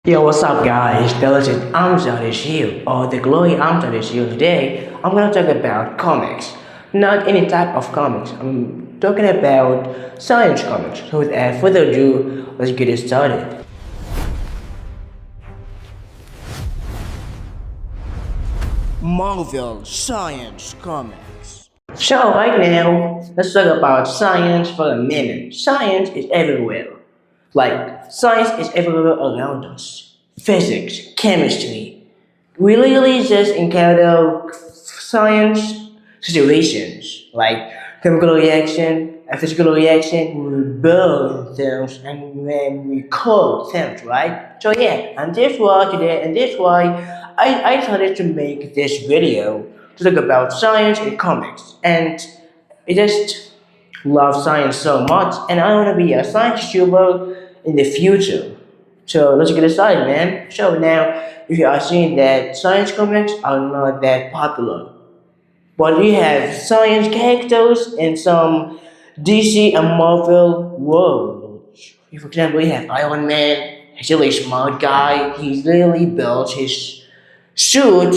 Yo, what's up, guys? The legend Amjad is here, or the glory Amjad is here. Today, I'm gonna talk about comics. Not any type of comics. I'm talking about science comics. So, without further ado, let's get it started. Marvel Science Comics. So, right now, let's talk about science for a minute. Science is everywhere. Like, science is everywhere around us. Physics, chemistry. We literally just encounter science situations like chemical reaction, a physical reaction, we burn things and then we cool things, right? So yeah, and that's why today, and that's why I decided to make this video to talk about science and comics. And I just love science so much, and I want to be a science YouTuber in the future. So let's get started, man. So now, if you are seeing that science comics are not that popular, but we have science characters in some DC and Marvel worlds. For example, we have Iron Man. He's a really smart guy. He literally built his suit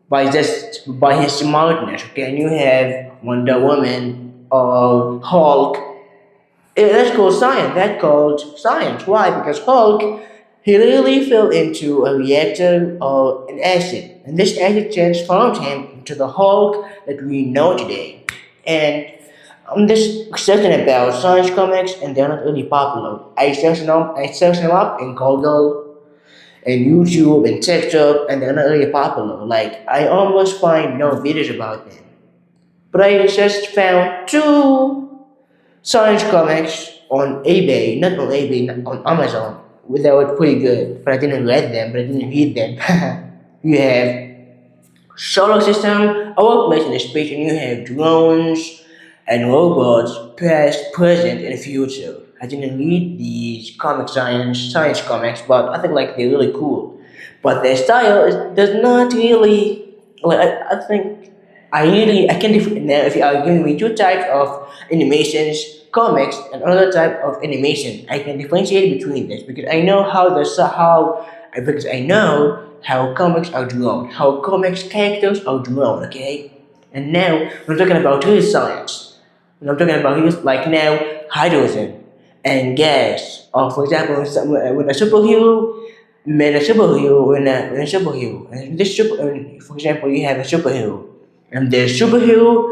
by his smartness. Okay, and you have Wonder Woman or Hulk. That's called science. That's called science. Why? Because Hulk, he literally fell into a reactor or an acid, and this acid transformed him into the Hulk that we know today. And I'm just certain about science comics, and they're not really popular. I searched them up in Google and YouTube and TikTok, and they're not really popular. Like I almost find no videos about them. But I just found two science comics on eBay, not on eBay, not on Amazon. They were pretty good, but I didn't read them, but I didn't read them. You have solar system, our place in space, and you have drones and robots, past, present, and future. I didn't read these science comics, but I think like they're really cool. But their style does not really. Like I think I can now if you are giving me two types of animations, comics, and another type of animation, I can differentiate between this because I know because I know how comics are drawn, how comics characters are drawn. Okay, and now we're talking about real science. And I'm talking about real like now hydrogen and gas, or for example, when a superhero made a superhero when a superhero, and for example, you have a superhero and the superhero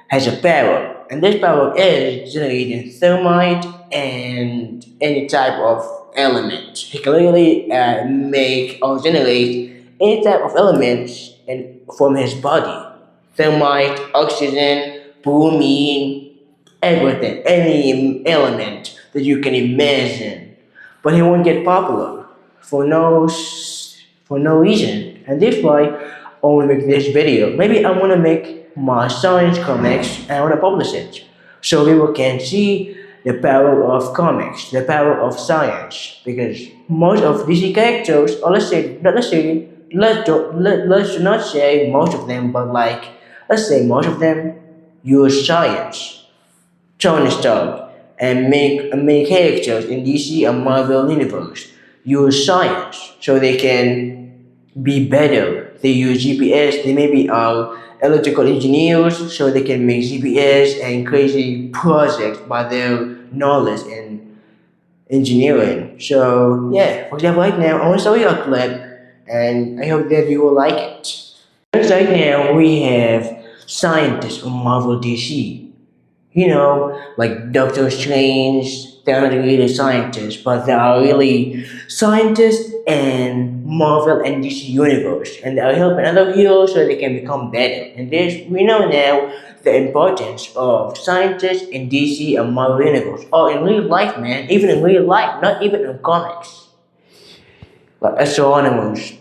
has a power, and this power is generating thermite and any type of element. He can literally make or generate any type of elements from his body. Thermite, oxygen, bromine, everything, any element that you can imagine. But he won't get popular for no reason, and that's why I want to make this video. Maybe I want to make my science comics and I want to publish it so people can see the power of comics, the power of science. Because most of DC characters, or let's not say most of them, but like let's say most of them use science, Tony Stark, and make characters in DC and Marvel universe use science so they can be better. They use GPS. They maybe are electrical engineers, so they can make GPS and crazy projects by their knowledge in engineering. So yeah, for example, right now I want to show you a clip, and I hope that you will like it. Right now we have scientists from Marvel DC. You know, like Doctor Strange, they're not really scientists, but they are really scientists in Marvel and DC Universe, and they are helping other heroes so they can become better. And this, we know now the importance of scientists in DC and Marvel Universe, or in real life, man, even in real life, not even in comics. Like astronomers,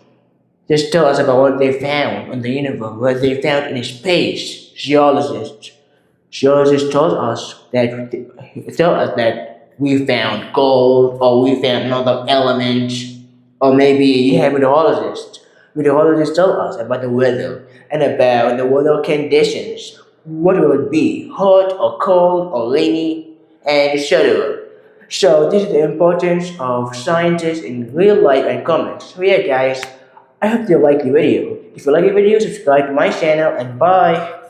just tell us about what they found in the universe, what they found in space. Geologists told us that we found gold or we found another element, or maybe you have meteorologists. Meteorologists tell us about the weather and about the weather conditions. What will it be? Hot or cold or rainy, and etc. So this is the importance of scientists in real life and comments. So yeah guys, I hope you like the video. If you like the video, subscribe to my channel and bye.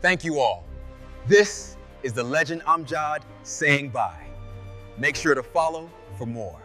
Thank you all. This is the legend Amjad saying bye. Make sure to follow for more.